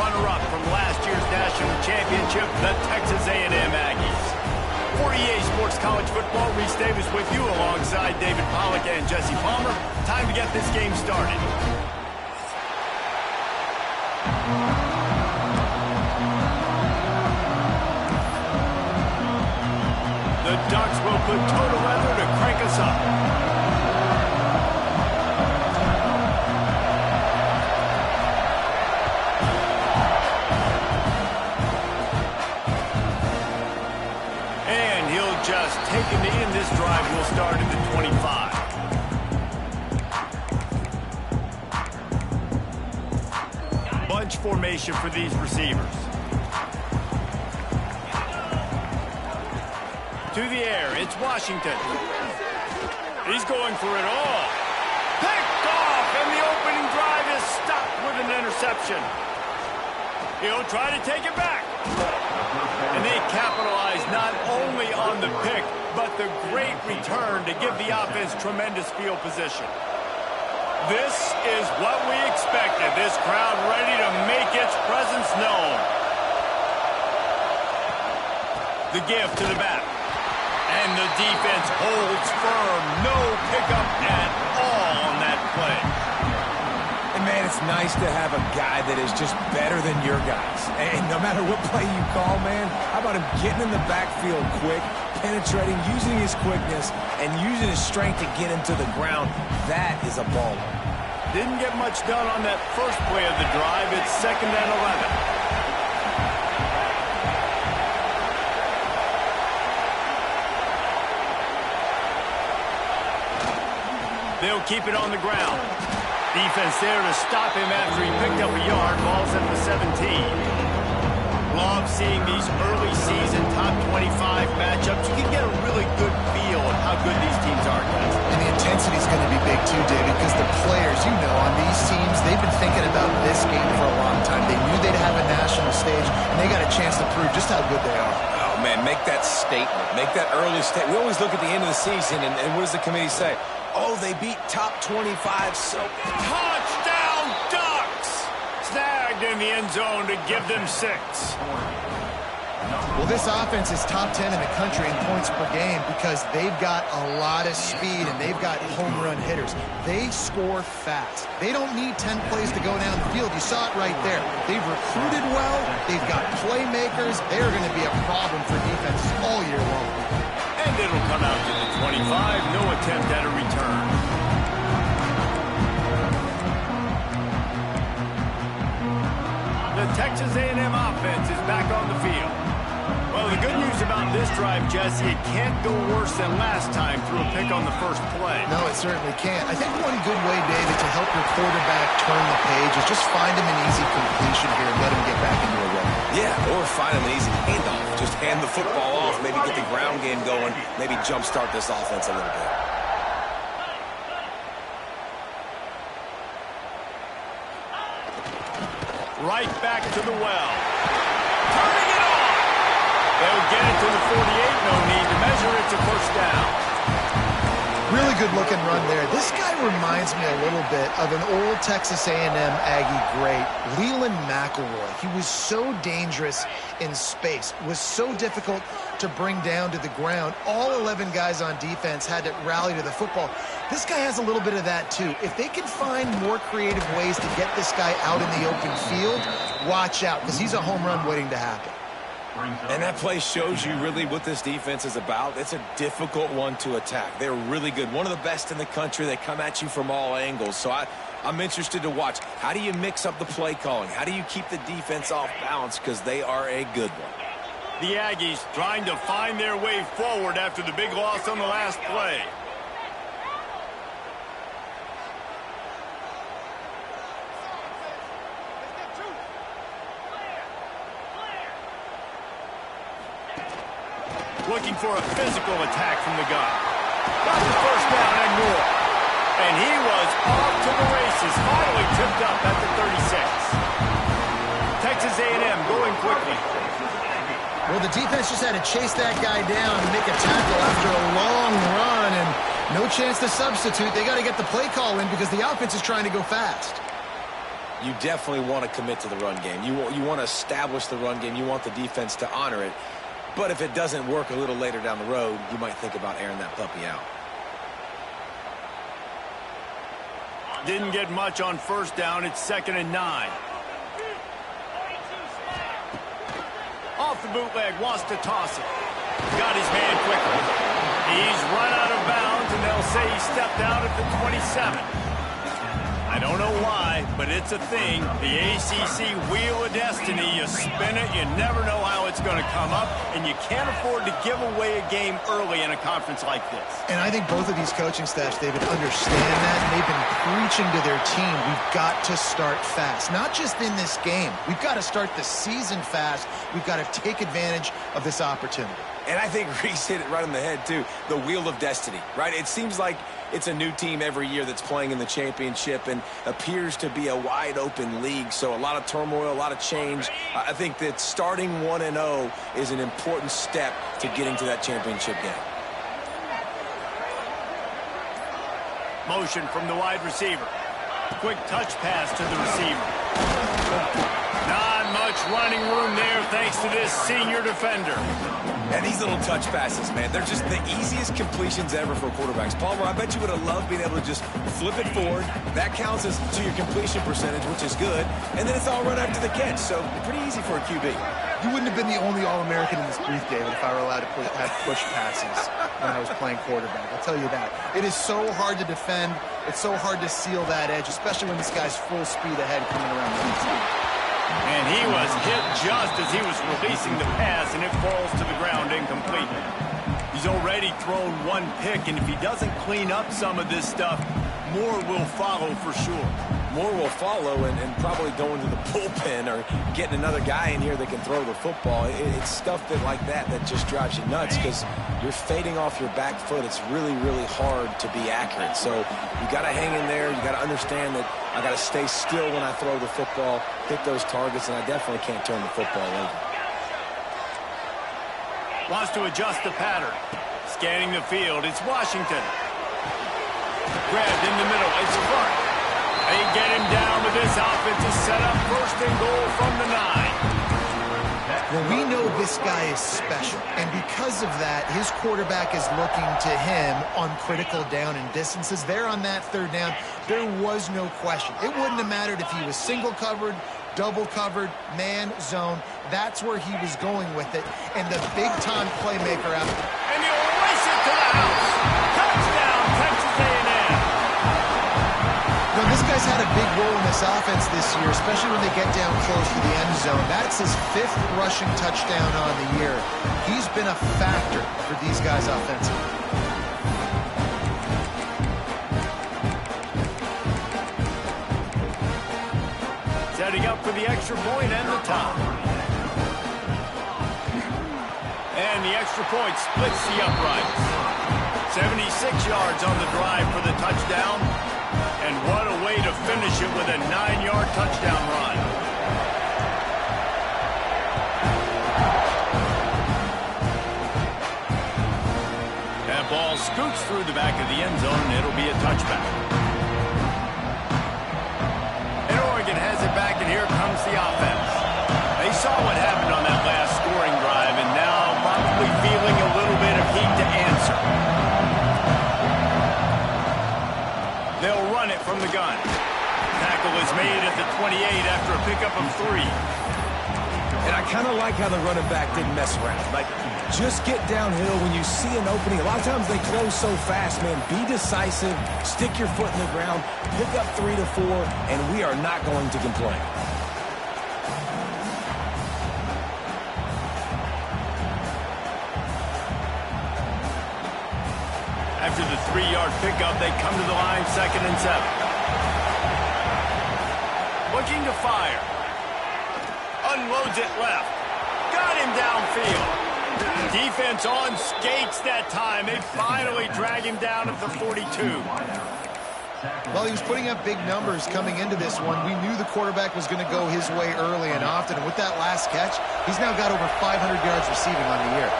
runner-up from last year's national championship, the Texas A&M Aggies. For EA Sports College Football, Reese Davis with you alongside David Pollack and Jesse Palmer. Time to get this game started. The Ducks will put total weather to crank us up. And he'll just take him to end this drive. Will start at the 25. Bunch formation for these receivers. To the air, it's Washington. He's going for it all. Picked off, and the opening drive is stopped with an interception. He'll try to take it back. And they capitalize not only on the pick, but the great return to give the offense tremendous field position. This is what we expected. This crowd ready to make its presence known. The give to the back. And the defense holds firm. No pickup at all on that play. And, man, it's nice to have a guy that is just better than your guys. And no matter what play you call, man, how about him getting in the backfield quick, penetrating, using his quickness, and using his strength to get him to the ground? That is a baller. Didn't get much done on that first play of the drive. It's 2nd and 11. They'll keep it on the ground. Defense there to stop him after he picked up a yard. Ball's at the 17. Love seeing these early season top 25 matchups. You can get a really good feel of how good these teams are, guys. And the intensity is going to be big too, David, because the players, you know, on these teams, they've been thinking about this game for a long time. They knew they'd have a national stage, and they got a chance to prove just how good they are. Oh, man, make that statement. Make that early statement. We always look at the end of the season, and what does the committee say? Oh, they beat top 25, so... Touchdown, Ducks! Snagged in the end zone to give them 6. Well, this offense is top 10 in the country in points per game because they've got a lot of speed and they've got home run hitters. They score fast. They don't need 10 plays to go down the field. You saw it right there. They've recruited well. They've got playmakers. They're going to be a problem for defenses all year long. And it'll come out to the 25. No attempt at a return. The Texas A&M offense is back on the field. Well, the good news about this drive, Jesse, it can't go worse than last time through a pick on the first play. No, it certainly can't. I think one good way, David, to help your quarterback turn the page is just find him an easy completion here and let him get back into a run. Yeah, or find him an easy handoff. Just hand the football off, maybe get the ground game going, maybe jumpstart this offense a little bit. Right back to the well. Turning it on. They'll get it to the 48. No need to measure. It's a first down. Really good looking run there. This guy reminds me a little bit of an old Texas A&M Aggie great, Leland McElroy. He was so dangerous in space, was so difficult to bring down to the ground. All 11 guys on defense had to rally to the football. This guy has a little bit of that too. If they can find more creative ways to get this guy out in the open field, watch out, because he's a home run waiting to happen. And that play shows you really what this defense is about. It's a difficult one to attack. They're really good. One of the best in the country. They come at you from all angles. So I'm interested to watch. How do you mix up the play calling? How do you keep the defense off balance? Because they are a good one. The Aggies trying to find their way forward after the big loss on the last play. Looking for a physical attack from the gun. Got the first down and more. And he was off to the races. Finally tipped up at the 36. Texas A&M going quickly. Well, the defense just had to chase that guy down and make a tackle after a long run, and no chance to substitute. They got to get the play call in because the offense is trying to go fast. you definitely want to commit to the run game. You want to establish the run game. You want the defense to honor it. But if it doesn't work a little later down the road, you might think about airing that puppy out. Didn't get much on first down. It's 2nd and 9. Off the bootleg, wants to toss it. Got his man quickly. He's run out of bounds, and they'll say he stepped out at the 27. I don't know why, but it's a thing. The ACC Wheel of Destiny, you spin it, you never know how it's going to come up, and you can't afford to give away a game early in a conference like this. And I think both of these coaching staffs, David, understand that, and they've been preaching to their team, we've got to start fast. Not just in this game. We've got to start the season fast. We've got to take advantage of this opportunity. And I think Reese hit it right on the head, too. The Wheel of Destiny, right? It seems like it's a new team every year that's playing in the championship and appears to be a wide-open league. So a lot of turmoil, a lot of change. I think that starting 1-0 is an important step to getting to that championship game. Motion from the wide receiver. Quick touch pass to the receiver. Not much running room there thanks to this senior defender. And these little touch passes, man, they're just the easiest completions ever for quarterbacks. Palmer, I bet you would have loved being able to just flip it forward. That counts as to your completion percentage, which is good. And then it's all run after the catch, so pretty easy for a QB. You wouldn't have been the only All-American in this booth, David, if I were allowed to have push passes when I was playing quarterback. I'll tell you that. It is so hard to defend. It's so hard to seal that edge, especially when this guy's full speed ahead coming around the inside. And he was hit just as he was releasing the pass, and it falls to the ground incomplete. He's already thrown one pick, and if he doesn't clean up some of this stuff, more will follow for sure. More will follow, and probably going to the bullpen or getting another guy in here that can throw the football. It's stuff like that just drives you nuts because you're fading off your back foot. It's really, really hard to be accurate. So you got to hang in there. You got to understand that I got to stay still when I throw the football, hit those targets, and I definitely can't turn the football over. Wants to adjust the pattern. Scanning the field. It's Washington. Grabbed in the middle. It's Clark. They get him down with this offensive setup. 1st and goal from the 9. Well, we know this guy is special, and because of that, his quarterback is looking to him on critical down and distances. There on that 3rd down, there was no question. It wouldn't have mattered if he was single covered, double covered, man, zone. That's where he was going with it, and the big-time playmaker out there. And he'll race it to the house. Touchdown, Texas A&M. Now, this guy's had a big role in this offense this year, especially when they get down close to the end zone. That's his 5th rushing touchdown on the year. He's been a factor for these guys offensively. Setting up for the extra point and the tie. And the extra point splits the uprights. 76 yards on the drive for the touchdown. And what a way to finish it with a 9-yard touchdown run. That ball scoots through the back of the end zone, and it'll be a touchback. And Oregon has it back, and here comes the offense. They saw what happened on that last scoring drive, and now probably feeling a little bit of heat to answer. They'll run it from the gun. Tackle is made at the 28 after a pickup of 3. And I kind of like how the running back didn't mess around. Like, just get downhill when you see an opening. A lot of times they close so fast, man. Be decisive, stick your foot in the ground, pick up 3 to 4, and we are not going to complain. After the 3-yard pickup, they come to the line, 2nd and 7. Looking to fire. Unloads it left. Got him downfield. Defense on skates that time. They finally drag him down at the 42. Well, he was putting up big numbers coming into this one. We knew the quarterback was going to go his way early and often. And with that last catch, he's now got over 500 yards receiving on the year.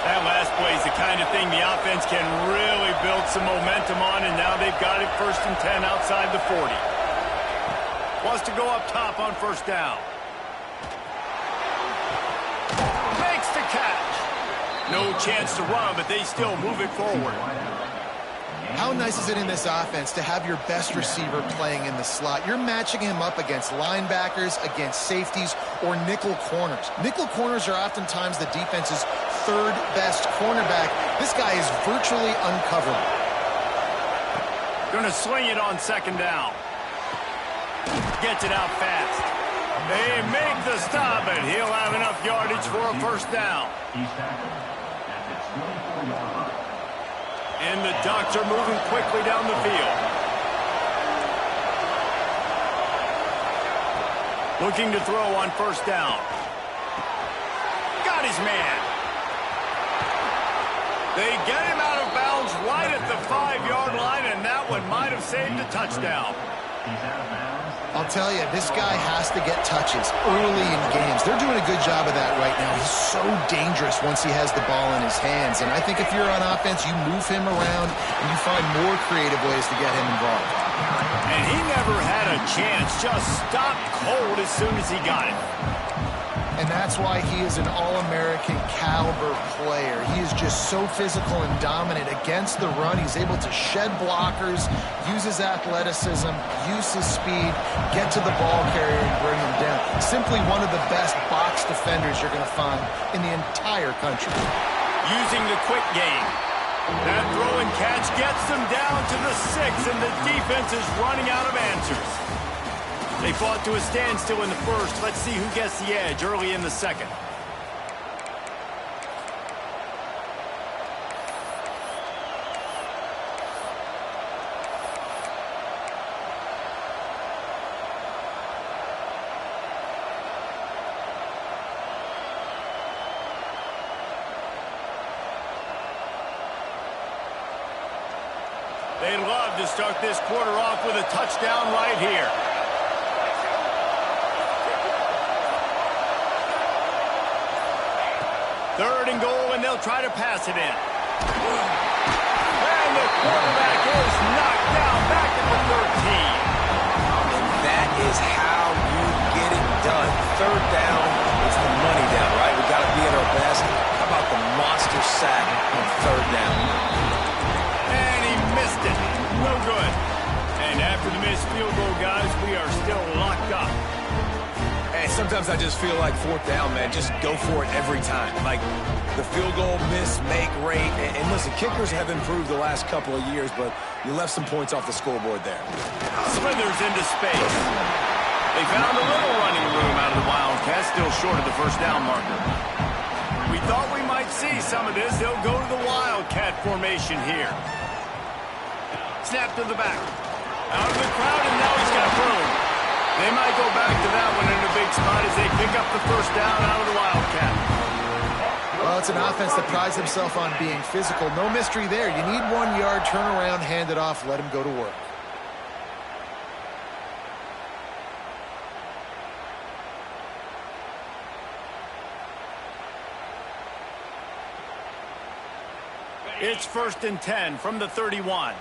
That last play is the kind of thing the offense can really build some momentum on, and now they've got it 1st and 10 outside the 40. Wants to go up top on first down. Makes the catch. No chance to run, but they still move it forward. How nice is it in this offense to have your best receiver playing in the slot? You're matching him up against linebackers, against safeties, or nickel corners. Nickel corners are oftentimes the defense's third best cornerback. This guy is virtually uncoverable. Gonna sling it on second down. Gets it out fast. They make the stop, and he'll have enough yardage for a first down. And the Ducks are moving quickly down the field. Looking to throw on first down. Got his man. They get him out of bounds right at the 5-yard line, and that one might have saved a touchdown. I'll tell you, this guy has to get touches early in games. They're doing a good job of that right now. He's so dangerous once he has the ball in his hands. And I think if you're on offense, you move him around and you find more creative ways to get him involved. And he never had a chance. Just stopped cold as soon as he got it. And that's why he is an All-American caliber player. He is just so physical and dominant against the run. He's able to shed blockers, use his athleticism, use his speed, get to the ball carrier and bring him down. Simply one of the best box defenders you're going to find in the entire country. Using the quick game. That throw and catch gets them down to the 6, and the defense is running out of answers. They fought to a standstill in the first. Let's see who gets the edge early in the second. They'd love to start this quarter off with a touchdown right here. Third and goal, and they'll try to pass it in. And the quarterback is knocked down back at the 13. And that is how you get it done. Third down is the money down, right? We got to be at our best. How about the monster sack on third down? And he missed it. No good. And after the missed field goal, guys, we are still locked up. Hey, sometimes I just feel like fourth down, man. Just go for it every time. Like the field goal miss, make rate. And listen, kickers have improved the last couple of years, but you left some points off the scoreboard there. Smithers into space. They found a little running room out of the Wildcats, still short of the first down marker. We thought we might see some of this. They'll go to the Wildcat formation here. Snap to the back. Out of the crowd, and now he's got room. They might go back to that one in a big spot as they pick up the first down out of the Wildcat. Well, it's an offense that prides himself on being physical. No mystery there. You need 1 yard, turn around, hand it off, let him go to work. It's 1st and 10 from the 31.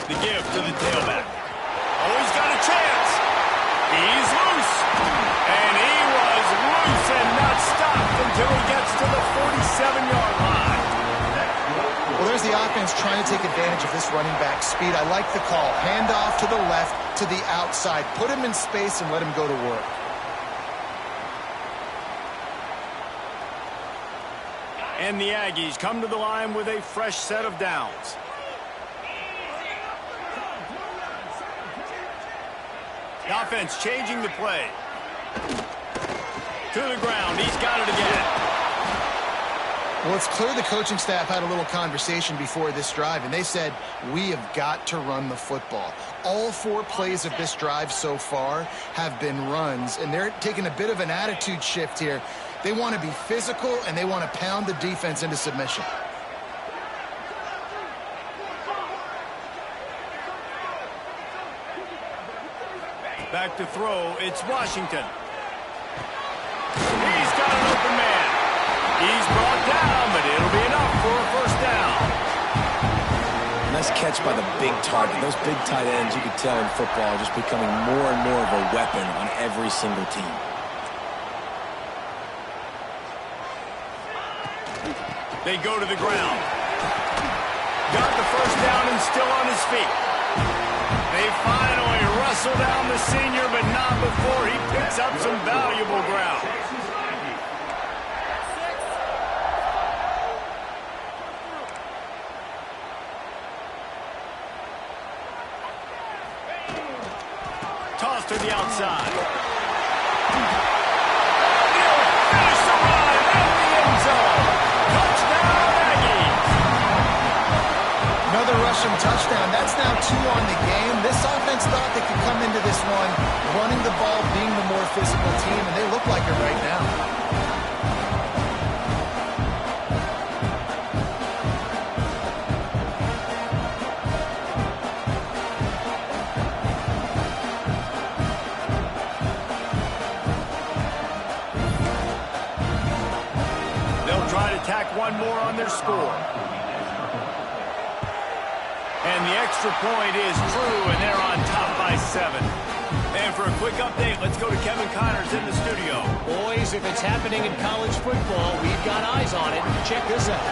The give to the tailback. Oh, he's got a chance. He's loose. And he was loose and not stopped until he gets to the 47-yard line. Well, there's the offense trying to take advantage of this running back speed. I like the call. Hand off to the left, to the outside. Put him in space and let him go to work. And the Aggies come to the line with a fresh set of downs. The offense changing the play. To the ground. He's got it again. Well, it's clear the coaching staff had a little conversation before this drive, and they said, we have got to run the football. All 4 plays of this drive so far have been runs, and they're taking a bit of an attitude shift here. They want to be physical, and they want to pound the defense into submission. Back to throw. It's Washington. He's got an open man. He's brought down, but it'll be enough for a first down. Nice catch by the big target. Those big tight ends, you could tell in football, are just becoming more and more of a weapon on every single team. They go to the ground. Got the first down and still on his feet. They finally wrestle down the senior, but not before he picks up some valuable ground. Toss to the outside. He'll finish the run in the end zone. Touchdown, Aggies. Another rushing touchdown. That's now 2 on the game. This offense thought they could come into this one running the ball, being the more physical team, and they look like it right now. Tack one more on their score. And the extra point is true, and they're on top by 7. And for a quick update, let's go to Kevin Connors in the studio. Boys, if it's happening in college football, we've got eyes on it. Check this out.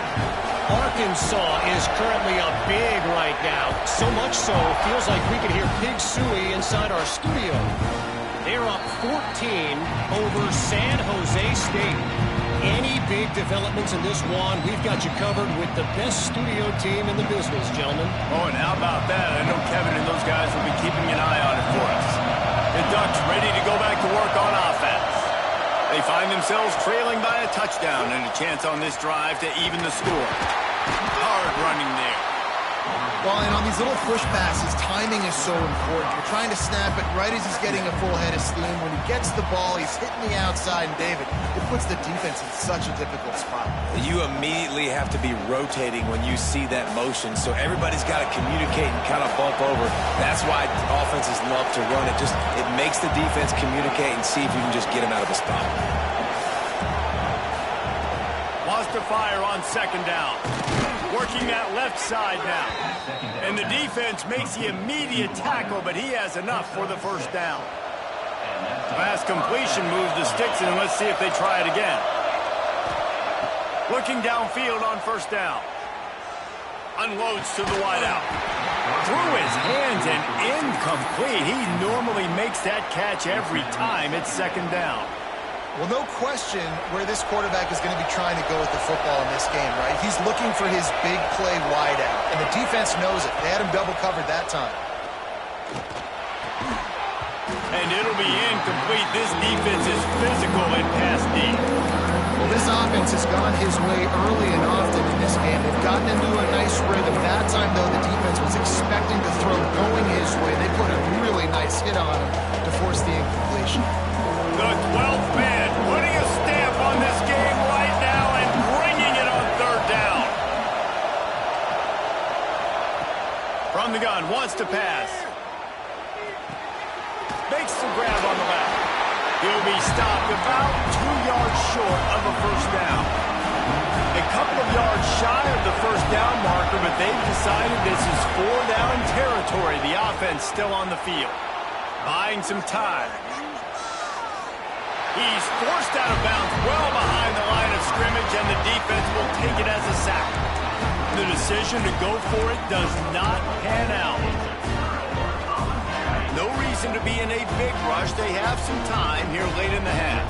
Arkansas is currently up big right now. So much so, it feels like we can hear Pig Sooie inside our studio. They're up 14 over San Jose State. Any big developments in this one, we've got you covered with the best studio team in the business, gentlemen. Oh, and how about that? I know Kevin and those guys will be keeping an eye on it for us. The Ducks ready to go back to work on offense. They find themselves trailing by a touchdown and a chance on this drive to even the score. Hard running there. Well, and on these little push passes, timing is so important. You're trying to snap it right as he's getting a full head of steam. When he gets the ball, he's hitting the outside, and David, it puts the defense in such a difficult spot. You immediately have to be rotating when you see that motion, so everybody's got to communicate and kind of bump over. That's why offenses love to run it. It makes the defense communicate and see if you can just get him out of the spot. Wants to fire on second down. Working that left side now. And the defense makes the immediate tackle, but he has enough for the first down. Pass completion moves the sticks, and let's see if they try it again. Looking downfield on first down. Unloads to the wideout. Through his hands and incomplete. He normally makes that catch every time it's second down. Well, no question where this quarterback is going to be trying to go with the football in this game, right? He's looking for his big play wide out, and the defense knows it. They had him double covered that time. And it'll be incomplete. This defense is physical and pass deep. Well, this offense has gone his way early and often in this game. They've gotten into a nice rhythm. That time, though, the defense was expecting the throw going his way. They put a really nice hit on him to force the incompletion. The 12th man putting a stamp on this game right now and bringing it on third down. From the gun, wants to pass. Makes the grab on the left. He'll be stopped about 2 yards short of a first down. A couple of yards shy of the first down marker, but they've decided this is 4-down territory. The offense still on the field. Buying some time. He's forced out of bounds well behind the line of scrimmage, and the defense will take it as a sack. The decision to go for it does not pan out. No reason to be in a big rush. They have some time here late in the half.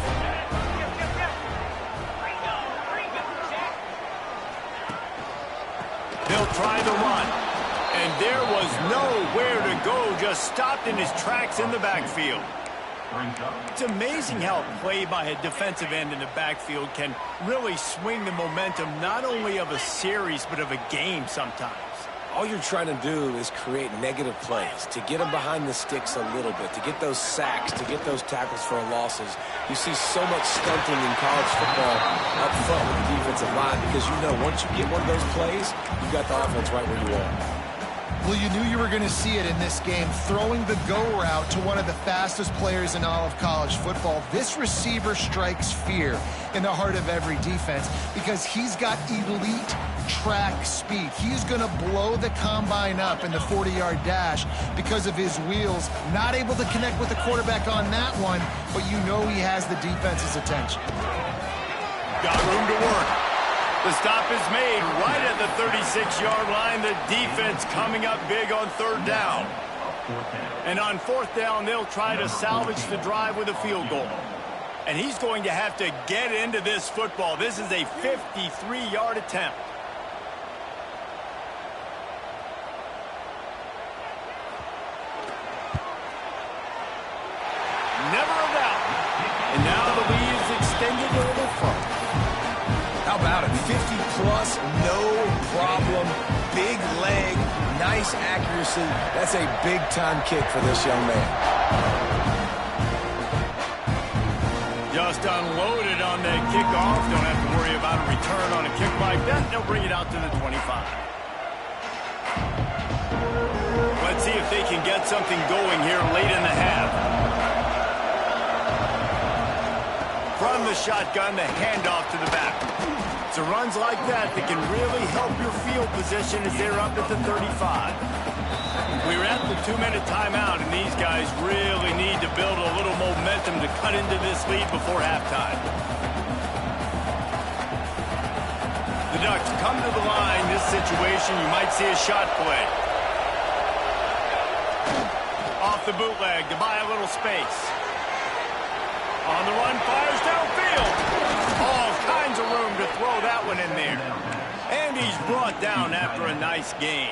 They'll try the run. And there was nowhere to go, just stopped in his tracks in the backfield. It's amazing how a play by a defensive end in the backfield can really swing the momentum not only of a series but of a game sometimes. All you're trying to do is create negative plays, to get them behind the sticks a little bit, to get those sacks, to get those tackles for losses. You see so much stunting in college football up front with the defensive line because you know once you get one of those plays, you've got the offense right where you are. Well, you knew you were going to see it in this game, throwing the go route to one of the fastest players in all of college football. This receiver strikes fear in the heart of every defense because he's got elite track speed. He's going to blow the combine up in the 40-yard dash because of his wheels. Not able to connect with the quarterback on that one, but you know he has the defense's attention. Got room to work. The stop is made right at the 36-yard line. The defense coming up big on third down. And on fourth down, they'll try to salvage the drive with a field goal. And he's going to have to get into this football. This is a 53-yard attempt. Never a doubt. And now the lead is extended a little further. How about it? 50-plus, no problem. Big leg, nice accuracy. That's a big-time kick for this young man. Just unloaded on that kickoff. Don't have to worry about a return on a kick like that. They'll bring it out to the 25. Let's see if they can get something going here late in the half. From the shotgun, the handoff to the back. So runs like that can really help your field position as they're up at the 35. We're at the 2-minute timeout, and these guys really need to build a little momentum to cut into this lead before halftime. The Ducks come to the line. This situation, you might see a shot play. Off the bootleg to buy a little space. On the run, fires downfield. All kinds of room to throw that one in there. And he's brought down after a nice gain.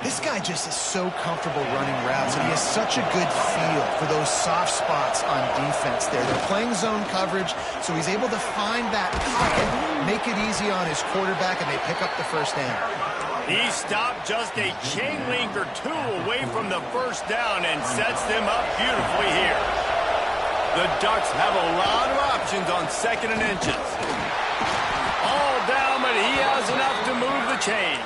This guy just is so comfortable running routes, and he has such a good feel for those soft spots on defense there. They're playing zone coverage, so he's able to find that pocket, make it easy on his quarterback, and they pick up the first down. He stopped just a chain link or two away from the first down and sets them up beautifully here. The Ducks have a lot of options on second and inches. All down, but he has enough to move the chains.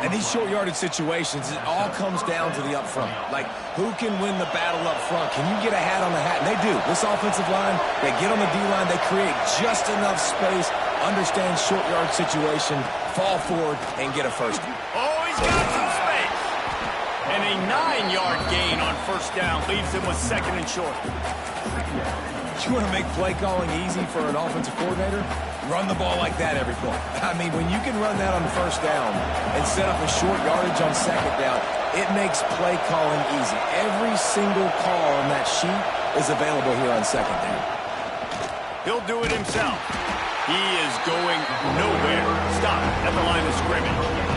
And these short yardage situations, it all comes down to the up front. Like, who can win the battle up front? Can you get a hat on the hat? And they do. This offensive line, they get on the D-line, they create just enough space, understand short yard situation, fall forward, and get a first. Oh, he's got some space. And a 9-yard gain on first down leaves him with second and short. You want to make play calling easy for an offensive coordinator? Run the ball like that every point. I mean, when you can run that on first down and set up a short yardage on second down, it makes play calling easy. Every single call on that sheet is available here on second down. He'll do it himself. He is going nowhere. Stop at the line of scrimmage.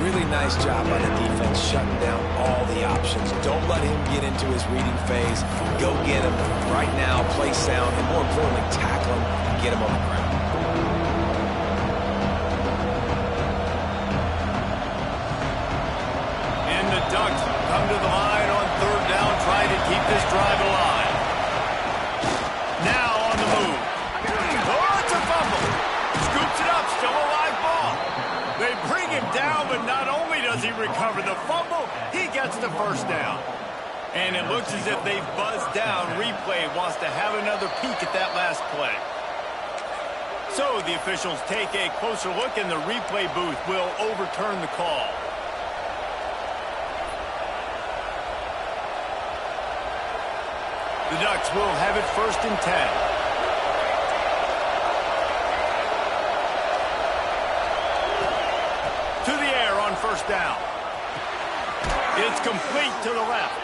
Really nice job by the defense shutting down all the options. Don't let him get into his reading phase. Go get him right now, play sound, and more importantly, tackle him and get him on the ground. And the Ducks come to the line on third down, trying to keep this drive alive. Now on the move. Oh, it's a fumble. Scoops it up, still a live ball. They bring him down, but not only does he recover the fumble, he gets the first down. And it looks as if they've buzzed down. Replay wants to have another peek at that last play. So the officials take a closer look, and the replay booth will overturn the call. The Ducks will have it 1st and 10. First down. It's complete to the left.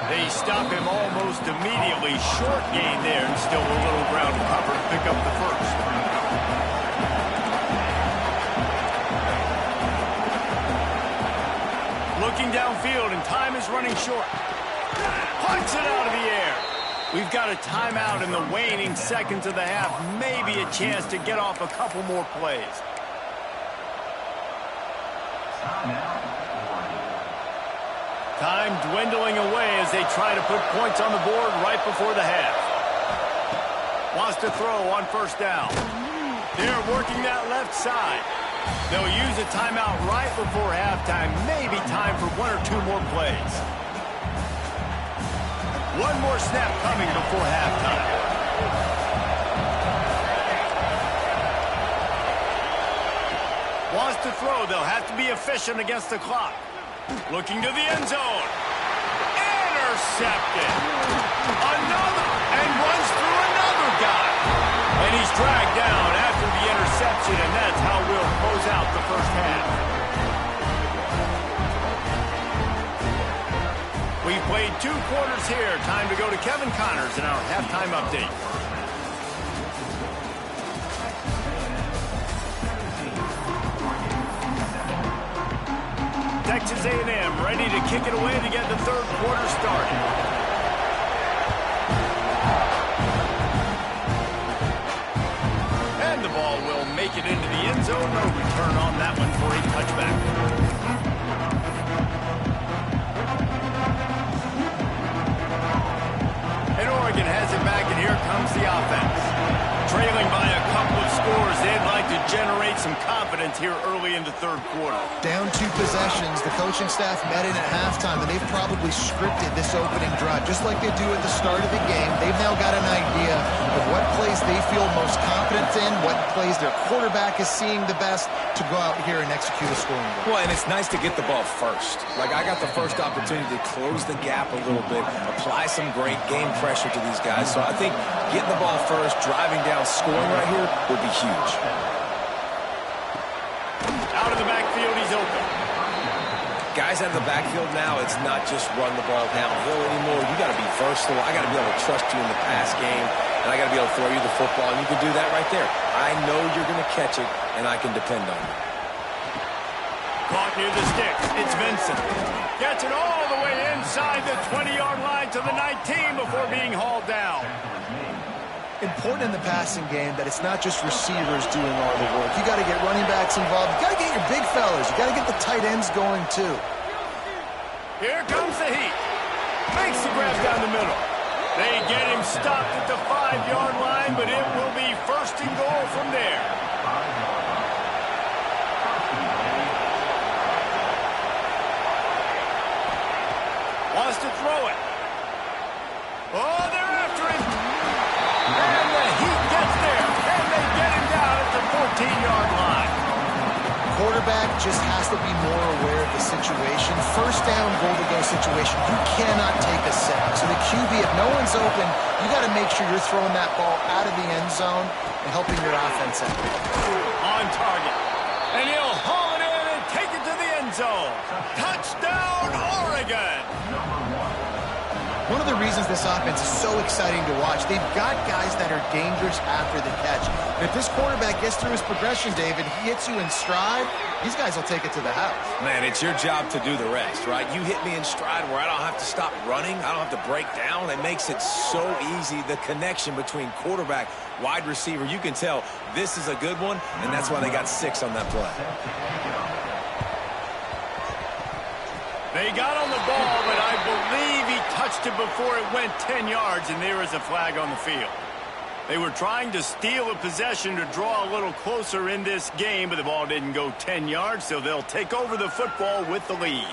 They stop him almost immediately. Short gain there, and still a little ground cover to pick up the first. Looking downfield, and time is running short. Punts it out of the air. We've got a timeout in the waning seconds of the half. Maybe a chance to get off a couple more plays. Time dwindling away as they try to put points on the board right before the half. Wants to throw on first down. They're working that left side. They'll use a timeout right before halftime. Maybe time for 1 or 2 more plays. One more snap coming before halftime. to throw. They'll have to be efficient against the clock. Looking to the end zone. Intercepted. Another. And runs through another guy. And he's dragged down after the interception, and that's how we'll close out the first half. We've played 2 quarters here. Time to go to Kevin Connors in our halftime update. Texas A&M ready to kick it away to get the 3rd quarter started. And the ball will make it into the end zone. No return on that one for a touchback. And Oregon has it back, and here comes the offense. Trailing by a couple of scores, they'd like to generate some confidence here early in the 3rd quarter. Down 2 possessions, the coaching staff met in at halftime, and they've probably scripted this opening drive. Just like they do at the start of the game, they've now got an idea of what plays they feel most confident in, what plays their quarterback is seeing the best to go out here and execute a scoring goal. Well, and it's nice to get the ball first. Like, I got the first opportunity to close the gap a little bit, apply some great game pressure to these guys. So I think getting the ball first, driving down, scoring right here would be huge. Out of the backfield, he's open. Guys out of the backfield now, it's not just run the ball downhill anymore. You got to be versatile. I got to be able to trust you in the pass game, and I got to be able to throw you the football, and you can do that right there. I know you're going to catch it, and I can depend on you. Caught near the sticks. It's Vincent. Gets it all the way inside the 20-yard line to the 19 before being hauled down. Important in the passing game that it's not just receivers doing all the work. You got to get running backs involved. You got to get your big fellas. You got to get the tight ends going too. Here comes the heat. Makes the grab down the middle. They get him stopped at the 5-yard line, but it will be 1st and goal from there. Wants to throw it. Oh, they're after him. And the Heat gets there. And they get him down at the 14-yard line. Quarterback just has to be more aware of the situation. 1st down, goal-to-go situation. You cannot take a sack. So the QB, if no one's open, you got to make sure you're throwing that ball out of the end zone and helping your offense out. On target. And he'll haul it in and take it to the end zone. Touchdown, Oregon. One of the reasons this offense is so exciting to watch, they've got guys that are dangerous after the catch. And if this quarterback gets through his progression, David, he hits you in stride, these guys will take it to the house. Man, it's your job to do the rest, right? You hit me in stride where I don't have to stop running. I don't have to break down. It makes it so easy, the connection between quarterback, wide receiver. You can tell this is a good one, and that's why they got 6 on that play. They got on the ball, but I believe he touched it before it went 10 yards, and there is a flag on the field. They were trying to steal a possession to draw a little closer in this game, but the ball didn't go 10 yards, so they'll take over the football with the lead.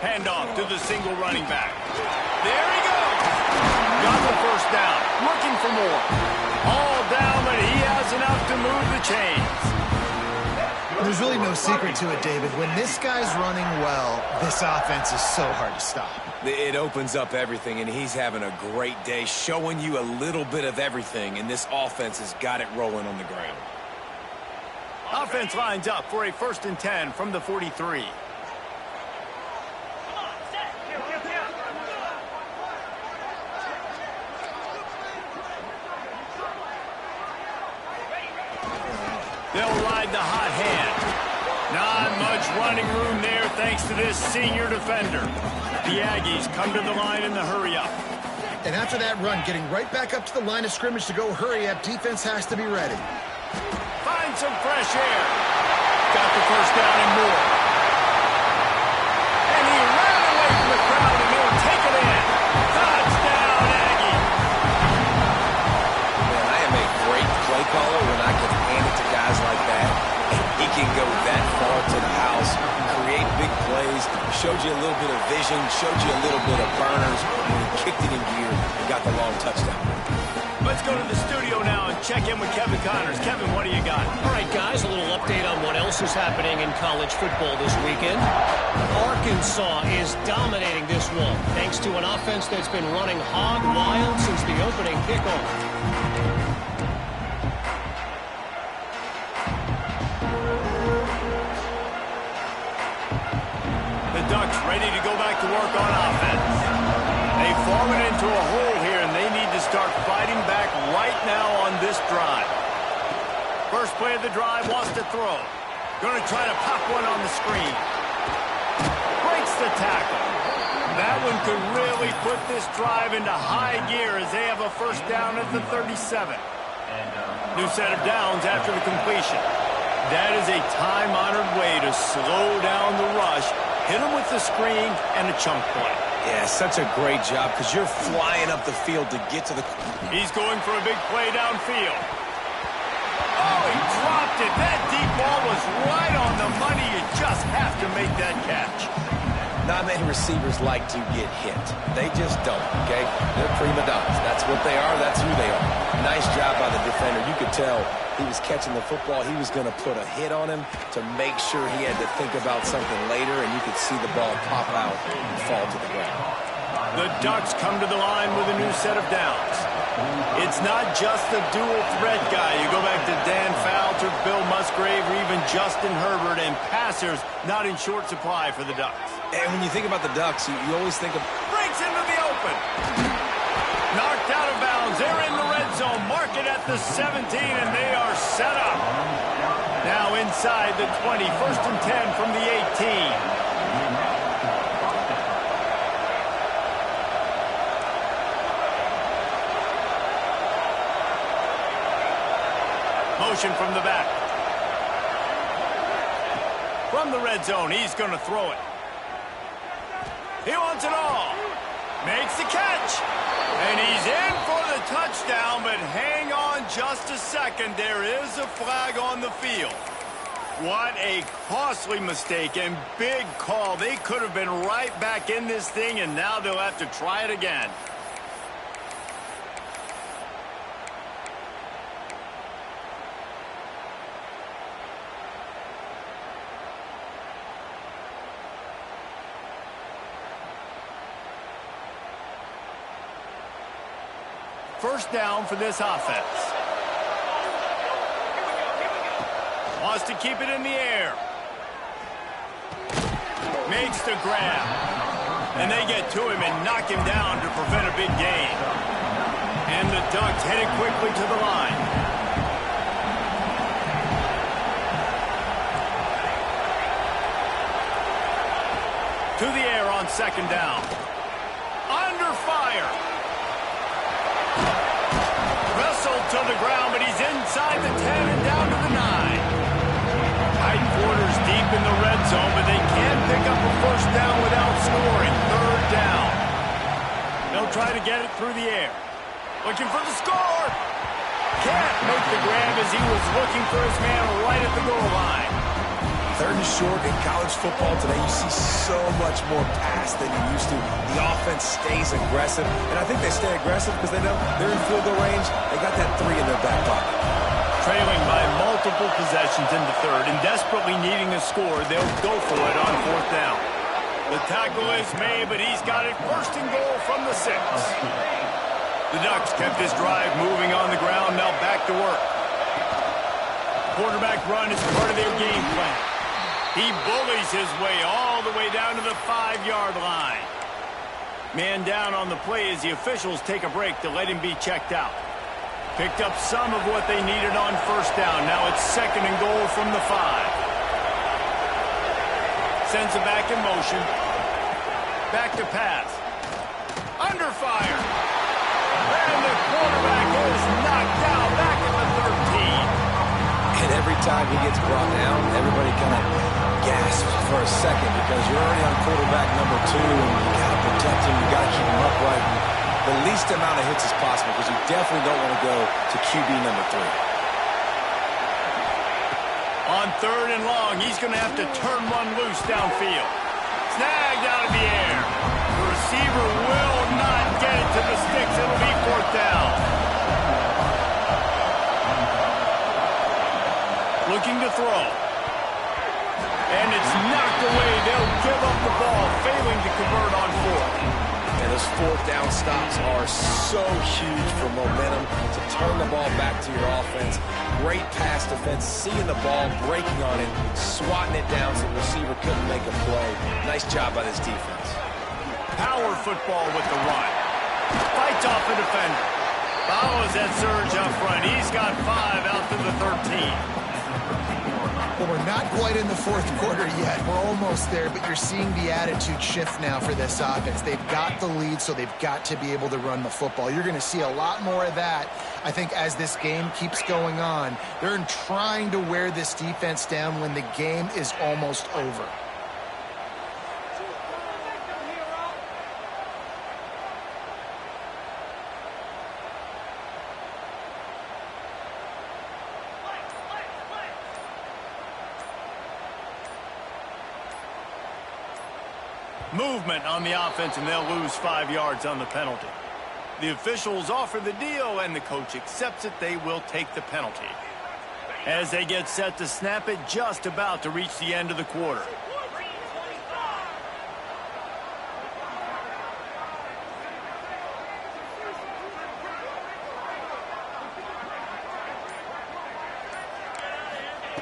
Handoff to the single running back. There he goes. Got the 1st down. Looking for more. All down, but he has enough to move the chains. There's really no secret to it, David. When this guy's running well, this offense is so hard to stop. It opens up everything, and he's having a great day, showing you a little bit of everything, and this offense has got it rolling on the ground. Offense lines up for a 1st and 10 from the 43. They'll ride the hot hand. Not much running room there thanks to this senior defender. The Aggies come to the line in the hurry-up. And after that run, getting right back up to the line of scrimmage to go hurry up, defense has to be ready. Find some fresh air. Got the 1st down and more. And he ran away from the crowd, and they'll take it in. Touchdown, Aggie. Man, I am a great play caller, vision, showed you a little bit of burners when he kicked it in gear and got the long touchdown. Let's go to the studio now and check in with Kevin Connors. Kevin, what do you got? All right, guys, a little update on what else is happening in college football this weekend. Arkansas is dominating this one, thanks to an offense that's been running hog wild since the opening kickoff. The Ducks ready to go back to work on offense. They've fallen into a hole here, and they need to start fighting back right now on this drive. First play of the drive, wants to throw. Going to try to pop one on the screen. Breaks the tackle. That one could really put this drive into high gear as they have a first down at the 37. New set of downs after the completion. That is a time-honored way to slow down the rush, hit them with the screen, and a chunk play. Yeah, such a great job because you're flying up the field to get to the... He's going for a big play downfield. Oh, he dropped it. That deep ball was right on the money. You just have to make that catch. Not many receivers like to get hit. They just don't, okay? They're prima donnas. That's what they are. That's who they are. Nice job by the defender. You could tell he was catching the football. He was going to put a hit on him to make sure he had to think about something later, and you could see the ball pop out and fall to the ground. The Ducks come to the line with a new set of downs. It's not just the dual threat guy. You go back to Dan Fouts, Bill Musgrave, or even Justin Herbert, and passers not in short supply for the Ducks. And when you think about the Ducks, you always think of... Breaks into the open. Knocked out of bounds. They're in the red zone. Mark it at the 17, and they are set up. Now inside the 20. First and 10 from the 18. Motion from the back. From the red zone, he's going to throw it. He wants it all. Makes the catch. And he's in for the touchdown, but hang on just a second. There is a flag on the field. What a costly mistake and big call. They could have been right back in this thing, and now they'll have to try it again. First down for this offense. Wants to keep it in the air. Makes the grab. And they get to him and knock him down to prevent a big gain. And the Ducks headed quickly to the line. To the air on second down. Under fire. Wrestled to the ground, but he's inside the 10 and down to the 9. Tight quarters deep in the red zone, but they can't pick up a first down without scoring. Third down. They'll try to get it through the air. Looking for the score. Can't make the grab as he was looking for his man right at the goal line. Third and short in college football today, you see so much more pass than you used to. The offense stays aggressive, and I think they stay aggressive because they know they're in field goal range. They got that 3 in their back pocket. Trailing by multiple possessions in the third and desperately needing a score, they'll go for it on fourth down. The tackle is made, but he's got it first and goal from the 6. The Ducks kept this drive moving on the ground, now back to work. Quarterback run is part of their game plan. He bullies his way all the way down to the 5-yard line. Man down on the play as the officials take a break to let him be checked out. Picked up some of what they needed on first down. Now it's second and goal from the 5. Sends it back in motion. Back to pass. Under fire. And the quarterback is knocked down back at the 13. And every time he gets brought down, everybody kind of gasps for a second because you're already on quarterback number 2 and you got to protect him, you got to keep him upright. The least amount of hits as possible because you definitely don't want to go to QB number 3. On third and long, he's going to have to turn one loose downfield. Snagged out of the air. receiver will not get it to the sticks. It'll be fourth down. Looking to throw. And it's knocked away. They'll give up the ball, failing to convert on fourth. And those fourth down stops are so huge for momentum to turn the ball back to your offense. Great pass defense, seeing the ball, breaking on it, swatting it down so the receiver couldn't make a play. Nice job by this defense. Power football with the run. Fights off a defender. Follows that surge up front. He's got 5 out to the 13. Well, we're not quite in the fourth quarter yet. We're almost there, but you're seeing the attitude shift now for this offense. They've got the lead, so they've got to be able to run the football. You're going to see a lot more of that, I think, as this game keeps going on. They're trying to wear this defense down when the game is almost over. Movement on the offense, and they'll lose 5 yards on the penalty. The officials offer the deal, and the coach accepts it. They will take the penalty. As they get set to snap it, just about to reach the end of the quarter.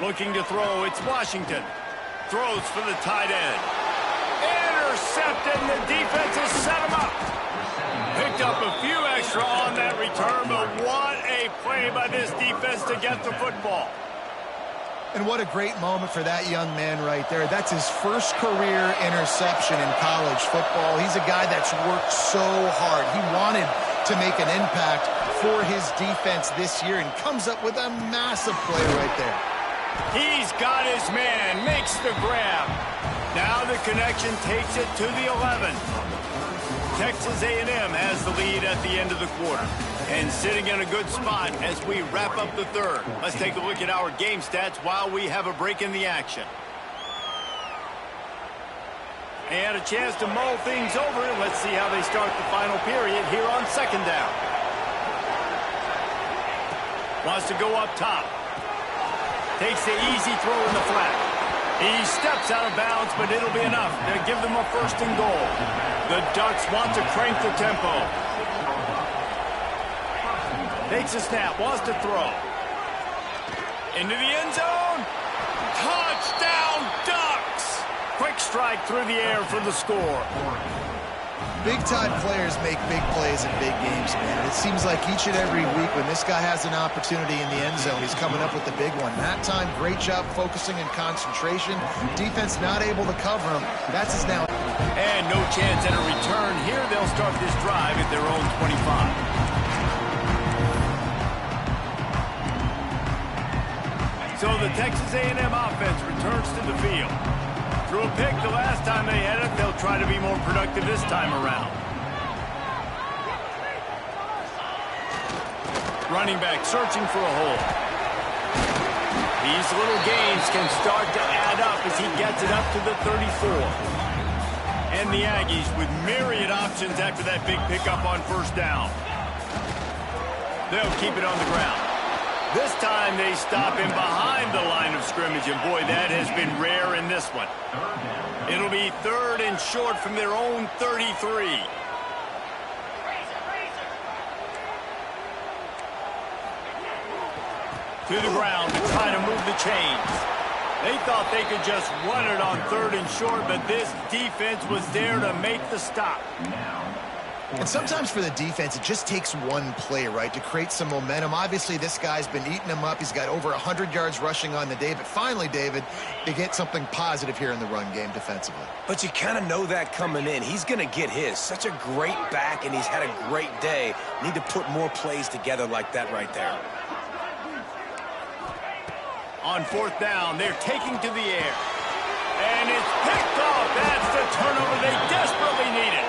Looking to throw, it's Washington. Throws for the tight end. Intercepted, and the defense has set him up. Picked up a few extra on that return, but what a play by this defense to get the football. And what a great moment for that young man right there. That's his first career interception in college football. He's a guy that's worked so hard. He wanted to make an impact for his defense this year and comes up with a massive play right there. He's got his man, makes the grab. Now the connection takes it to the 11. Texas A&M has the lead at the end of the quarter. And sitting in a good spot as we wrap up the third. Let's take a look at our game stats while we have a break in the action. And a chance to mull things over. Let's see how they start the final period here on second down. Wants to go up top. Takes the easy throw in the flat. He steps out of bounds, but it'll be enough to give them a first and goal. The Ducks want to crank the tempo. Takes a snap, wants to throw. Into the end zone. Touchdown, Ducks! Quick strike through the air for the score. Big-time players make big plays in big games, man. It seems like each and every week when this guy has an opportunity in the end zone, he's coming up with the big one. That time, great job focusing and concentration. Defense not able to cover him. That's his now. And no chance at a return here. They'll start this drive at their own 25. So the Texas A&M offense returns to the field. Threw a pick the last time they had it. They'll try to be more productive this time around. Running back searching for a hole. These little gains can start to add up as he gets it up to the 34. And the Aggies with myriad options after that big pickup on first down. They'll keep it on the ground. This time they stop him behind the line of scrimmage, and boy, that has been rare in this one. It'll be third and short from their own 33. To the ground to try to move the chains. They thought they could just run it on third and short, but this defense was there to make the stop. And sometimes for the defense, it just takes one play, right, to create some momentum. Obviously, this guy's been eating them up. He's got over 100 yards rushing on the day. But finally, David, they get something positive here in the run game defensively. But you kind of know that coming in. He's going to get his. Such a great back, and he's had a great day. Need to put more plays together like that right there. On fourth down, they're taking to the air. And it's picked off. That's the turnover they desperately needed.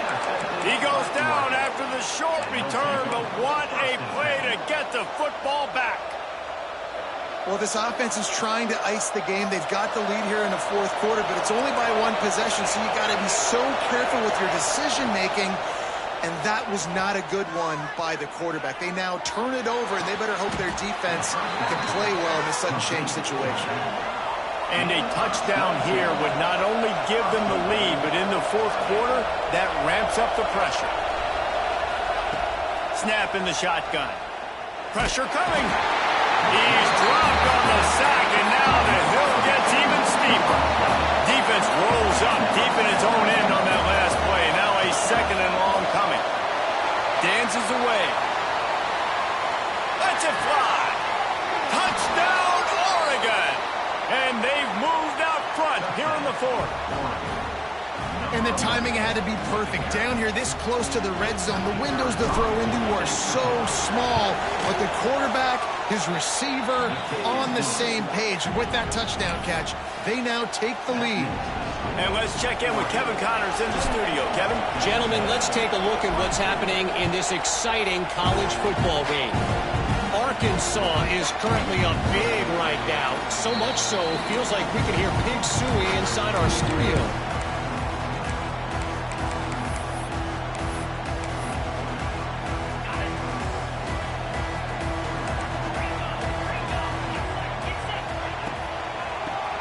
He goes down after the short return, but what a play to get the football back. Well, this offense is trying to ice the game. They've got the lead here in the fourth quarter, but it's only by one possession, so you got to be so careful with your decision-making, and that was not a good one by the quarterback. They now turn it over, and they better hope their defense can play well in this sudden change situation. And a touchdown here would not only give them the lead, but in the fourth quarter, that ramps up the pressure. Snap in the shotgun. Pressure coming. He's dropped on the sack, and now the hill gets even steeper. Defense rolls up deep in its own end on that last play. Now a second and long coming. Dances away. Lets it fly. Touchdown, Oregon. And they've moved out front here in the fourth. And the timing had to be perfect. Down here, this close to the red zone, the windows to throw into are so small. But the quarterback, his receiver, on the same page. And with that touchdown catch, they now take the lead. And let's check in with Kevin Connors in the studio. Kevin? Gentlemen, let's take a look at what's happening in this exciting college football game. Arkansas is currently up big right now. So much so, feels like we can hear Pig Sooie inside our studio.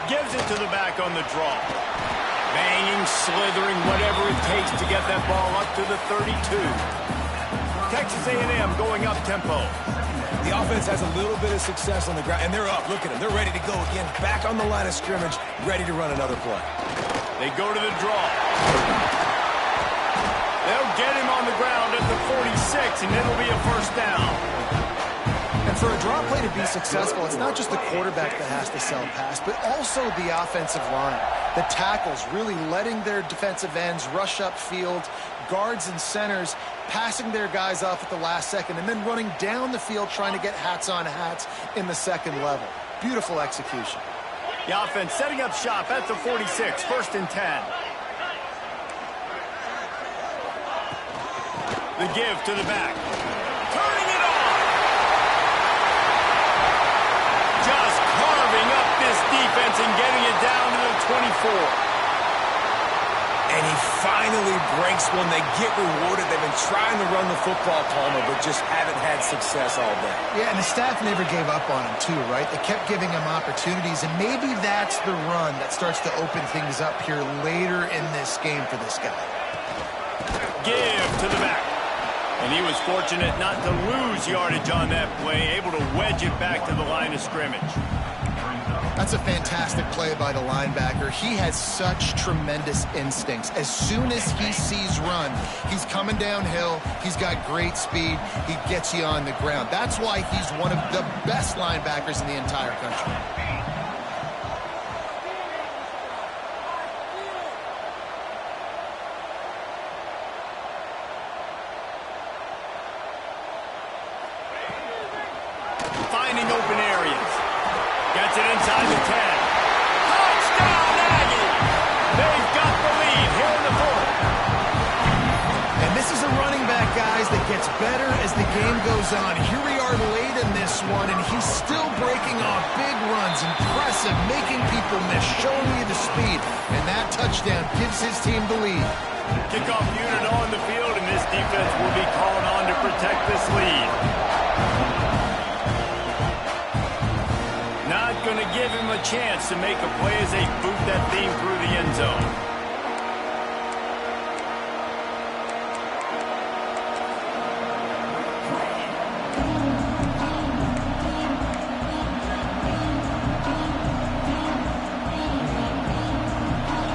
Gives it to the back on the draw. Banging, slithering, whatever it takes to get that ball up to the 32. Texas A&M going up tempo. The offense has a little bit of success on the ground, and they're up. Look at them. They're ready to go again. Back on the line of scrimmage, ready to run another play. They go to the draw. They'll get him on the ground at the 46, and it'll be a first down. And for a draw play to be successful, it's not just the quarterback that has to sell pass, but also the offensive line. The tackles really letting their defensive ends rush upfield, guards and centers passing their guys off at the last second, and then running down the field trying to get hats on hats in the second level. Beautiful execution. The offense setting up shop at the 46, first and 10. The give to the back. Turning it on. Just carving up this defense and getting it down to the 24. And he finally breaks one. They get rewarded. They've been trying to run the football, Palmer, but just haven't had success all day. Yeah, and the staff never gave up on him, too, right? They kept giving him opportunities, and maybe that's the run that starts to open things up here later in this game for this guy. Give to the back. And he was fortunate not to lose yardage on that play, able to wedge it back to the line of scrimmage. That's a fantastic play by the linebacker. He has such tremendous instincts. As soon as he sees run, he's coming downhill. He's got great speed. He gets you on the ground. That's why he's one of the best linebackers in the entire country. Finding open areas. Gets it inside the 10. Touchdown, Aggie! They've got the lead here in the fourth. And this is a running back, guys, that gets better as the game goes on. Here we are late in this one, and he's still breaking off big runs. Impressive, making people miss, showing you the speed. And that touchdown gives his team the lead. Kickoff unit on the field, and this defense will be called on to protect this lead. Not going to give him a chance to make a play as they boot that thing through the end zone.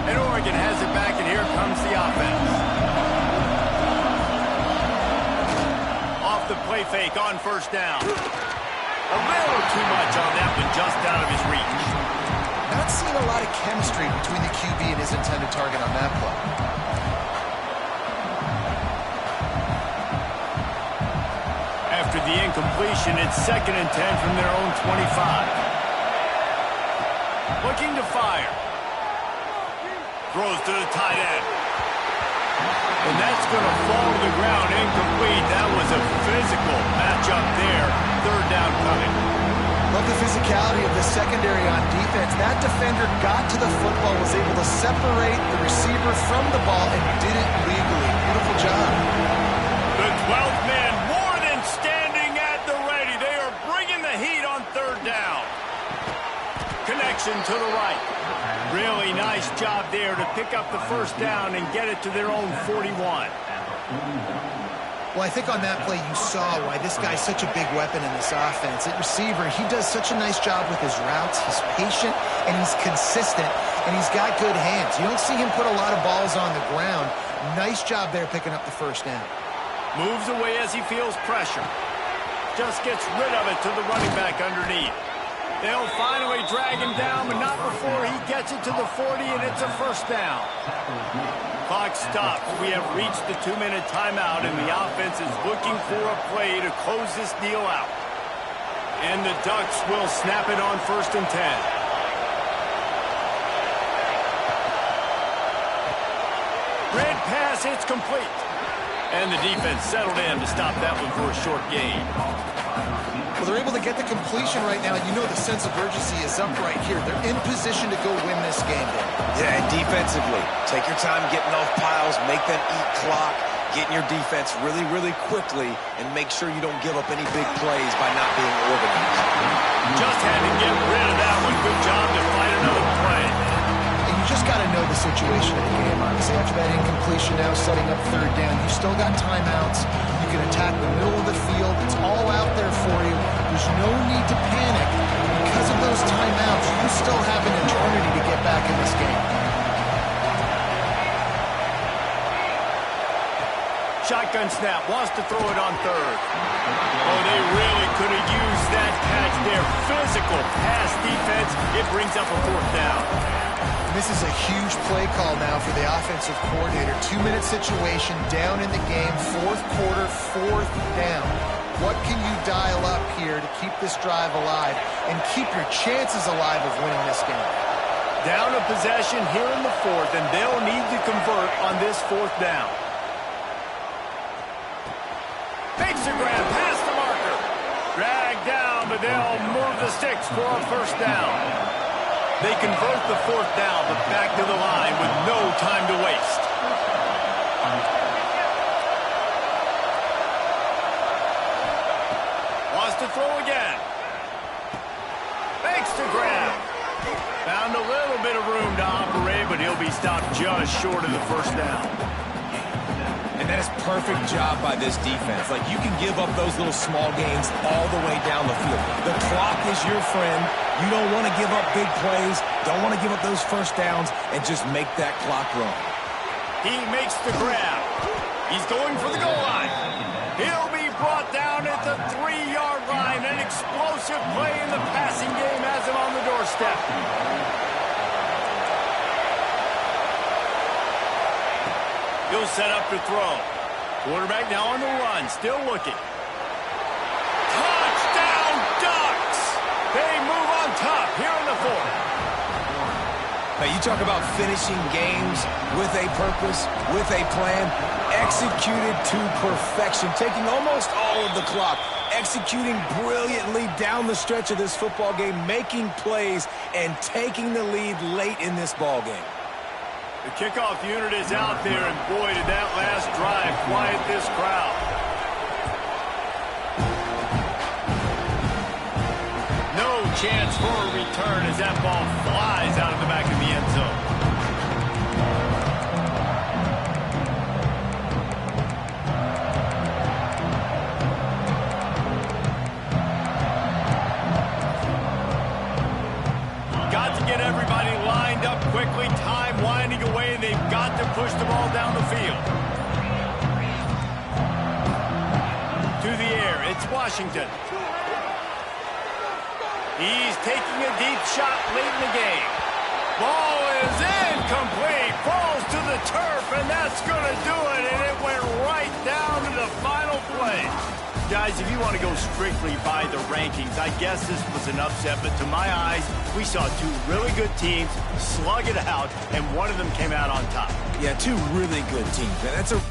And Oregon has it back, and here comes the offense. Off the play fake on first down. A little too much on that one, just out of his reach. Not seeing a lot of chemistry between the QB and his intended target on that play. After the incompletion, it's second and 10 from their own 25. Looking to fire. Throws to the tight end. And that's going to fall to the ground incomplete. That was a physical matchup there. Third down coming. Well, love the physicality of the secondary on defense. That defender got to the football, was able to separate the receiver from the ball, and did it legally. Beautiful job. The 12th man more than standing at the ready. They are bringing the heat on third down. Connection to the right. Really nice job there to pick up the first down and get it to their own 41. Well, I think on that play you saw why this guy's such a big weapon in this offense. At receiver, he does such a nice job with his routes. He's patient, and he's consistent, and he's got good hands. You don't see him put a lot of balls on the ground. Nice job there picking up the first down. Moves away as he feels pressure. Just gets rid of it to the running back underneath. They'll finally drag him down, but not before he gets it to the 40, and it's a first down. Clock stops. We have reached the 2-minute timeout, and the offense is looking for a play to close this deal out. And the Ducks will snap it on 1st and 10. Red pass, it's complete. And the defense settled in to stop that one for a short gain. Well, they're able to get the completion right now. You know the sense of urgency is up right here. They're in position to go win this game. Yeah, and defensively, take your time getting off piles, make them eat clock, get in your defense really, really quickly, and make sure you don't give up any big plays by not being organized. Just had to get rid of that one. Good job to find another play. And you just got to know the situation of the game, obviously. After that incompletion now setting up third down, you still got timeouts. You can attack the middle of the field. It's all out there for you. There's no need to panic. Because of those timeouts, you still have an eternity to get back in this game. Shotgun snap, wants to throw it on third. Oh, they really could have used that catch there. Physical pass defense. It brings up a 4th down. This is a huge play call now for the offensive coordinator. 2-minute situation, down in the game, 4th quarter, 4th down. What can you dial up here to keep this drive alive and keep your chances alive of winning this game? Down a possession here in the 4th, and they'll need to convert on this 4th down. Makes the grab past the marker. Drag down, but they'll move the sticks for a first down. They convert the 4th down, but back to the line with no time to waste. Wants to throw again. Makes the grab. Found a little bit of room to operate, but he'll be stopped just short of the first down. And that is perfect job by this defense. Like, you can give up those little small gains all the way down the field. The clock is your friend. You don't want to give up big plays, don't want to give up those first downs, and just make that clock run. He makes the grab. He's going for the goal line. He'll be brought down at the 3-yard line. An explosive play in the passing game has him on the doorstep. He'll set up to throw. Quarterback now on the run, still looking. Touchdown, Ducks! They move on top here in the 4th. Now, you talk about finishing games with a purpose, with a plan, executed to perfection, taking almost all of the clock, executing brilliantly down the stretch of this football game, making plays, and taking the lead late in this ball game. The kickoff unit is out there, and boy, did that last drive quiet this crowd. No chance for a return as that ball flies out of the back of the end zone. Got to get everybody lined up quickly. Time winding away. They've got to push the ball down the field. To the air. It's Washington. He's taking a deep shot late in the game. Ball is incomplete. Falls to the turf, and that's going to do it. And it went right down to the final play. Guys, if you want to go strictly by the rankings, I guess this was an upset, but to my eyes, we saw two really good teams slug it out, and one of them came out on top. Yeah, two really good teams. And that's a